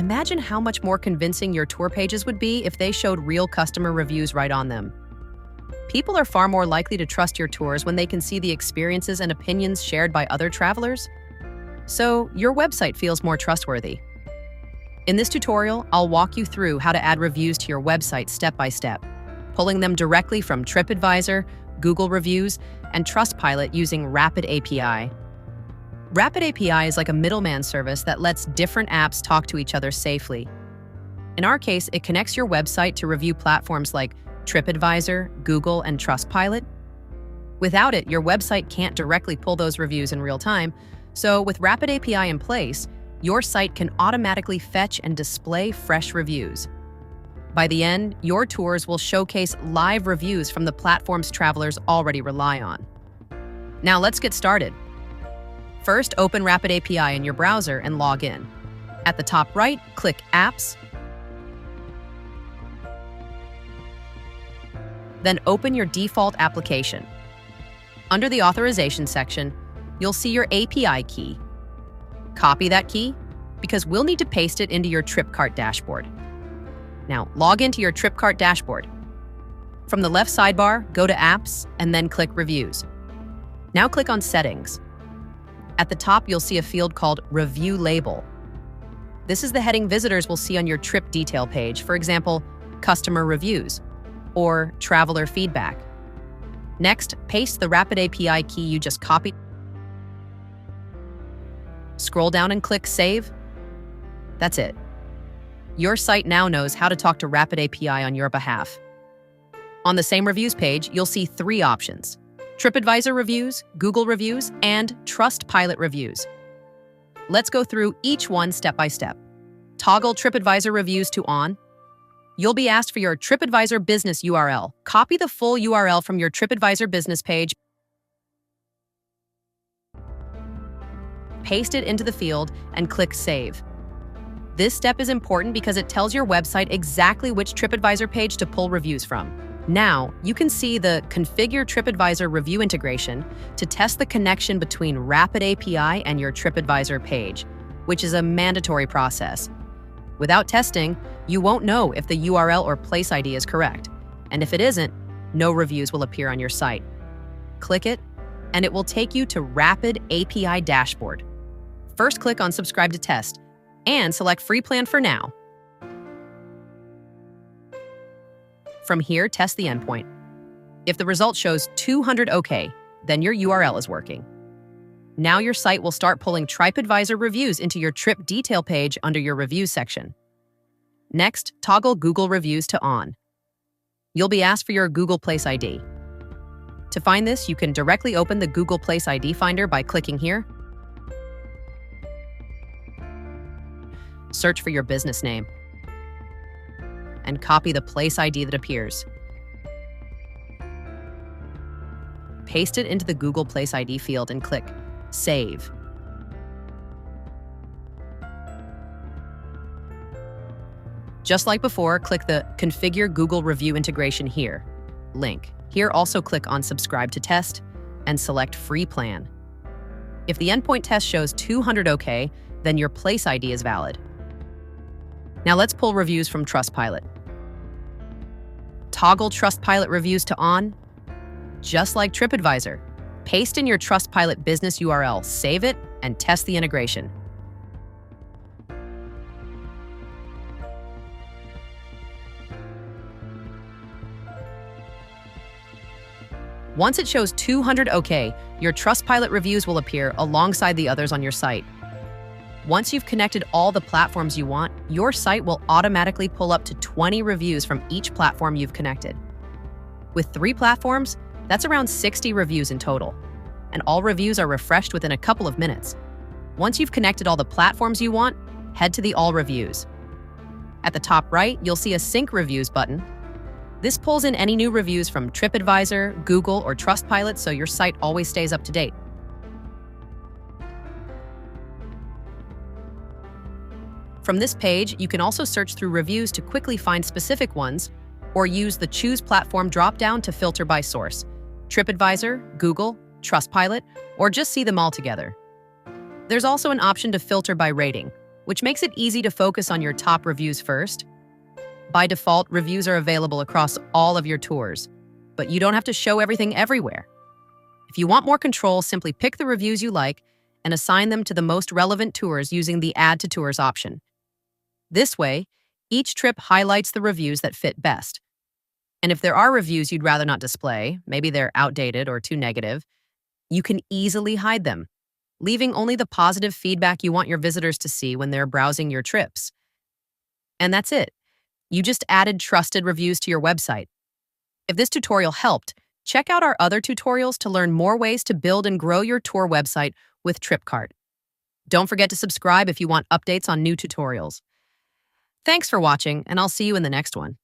Imagine how much more convincing your tour pages would be if they showed real customer reviews right on them. People are far more likely to trust your tours when they can see the experiences and opinions shared by other travelers. So your website feels more trustworthy. In this tutorial, I'll walk you through how to add reviews to your website step by step, pulling them directly from TripAdvisor, Google Reviews, and Trustpilot using RapidAPI. RapidAPI is like a middleman service that lets different apps talk to each other safely. In our case, it connects your website to review platforms like TripAdvisor, Google, and Trustpilot. Without it, your website can't directly pull those reviews in real time, so with RapidAPI in place, your site can automatically fetch and display fresh reviews. By the end, your tours will showcase live reviews from the platforms travelers already rely on. Now let's get started. First, open RapidAPI in your browser and log in. At the top right, click Apps. Then open your default application. Under the Authorization section, you'll see your API key. Copy that key, because we'll need to paste it into your Tripcart dashboard. Now, log into your Tripcart dashboard. From the left sidebar, go to Apps and then click Reviews. Now click on Settings. At the top, you'll see a field called Review Label. This is the heading visitors will see on your trip detail page, for example, Customer Reviews or Traveler Feedback. Next, paste the RapidAPI key you just copied. Scroll down and click Save. That's it. Your site now knows how to talk to RapidAPI on your behalf. On the same reviews page, you'll see 3 options: TripAdvisor reviews, Google reviews, and Trustpilot reviews. Let's go through each one step by step. Toggle TripAdvisor reviews to on. You'll be asked for your TripAdvisor business URL. Copy the full URL from your TripAdvisor business page. Paste it into the field and click Save. This step is important because it tells your website exactly which TripAdvisor page to pull reviews from. Now, you can see the Configure TripAdvisor review integration to test the connection between RapidAPI and your TripAdvisor page, which is a mandatory process. Without testing, you won't know if the URL or place ID is correct, and if it isn't, no reviews will appear on your site. Click it, and it will take you to RapidAPI dashboard. First, click on Subscribe to Test, and select Free Plan for now. From here, test the endpoint. If the result shows 200 OK, then your URL is working. Now your site will start pulling TripAdvisor reviews into your trip detail page under your Reviews section. Next, toggle Google Reviews to on. You'll be asked for your Google Place ID. To find this, you can directly open the Google Place ID Finder by clicking here. Search for your business name and copy the place ID that appears. Paste it into the Google Place ID field and click Save. Just like before, click the Configure Google Review Integration here link. Here, also click on Subscribe to Test and select Free Plan. If the endpoint test shows 200 OK, then your place ID is valid. Now let's pull reviews from Trustpilot. Toggle Trustpilot reviews to on. Just like TripAdvisor, paste in your Trustpilot business URL, save it, and test the integration. Once it shows 200 OK, your Trustpilot reviews will appear alongside the others on your site. Once you've connected all the platforms you want, your site will automatically pull up to 20 reviews from each platform you've connected. With 3 platforms, that's around 60 reviews in total, and all reviews are refreshed within a couple of minutes. Once you've connected all the platforms you want, head to the All Reviews. At the top right, you'll see a Sync Reviews button. This pulls in any new reviews from TripAdvisor, Google, or Trustpilot so your site always stays up to date. From this page, you can also search through reviews to quickly find specific ones, or use the Choose Platform drop-down to filter by source: TripAdvisor, Google, Trustpilot, or just see them all together. There's also an option to filter by rating. which makes it easy to focus on your top reviews first. By default, reviews are available across all of your tours, but you don't have to show everything everywhere. If you want more control, simply pick the reviews you like and assign them to the most relevant tours using the Add to Tours option. This way, each trip highlights the reviews that fit best. And if there are reviews you'd rather not display, maybe they're outdated or too negative, you can easily hide them, leaving only the positive feedback you want your visitors to see when they're browsing your trips. And that's it. You just added trusted reviews to your website. If this tutorial helped, check out our other tutorials to learn more ways to build and grow your tour website with Tripcart. Don't forget to subscribe if you want updates on new tutorials. Thanks for watching, and I'll see you in the next one.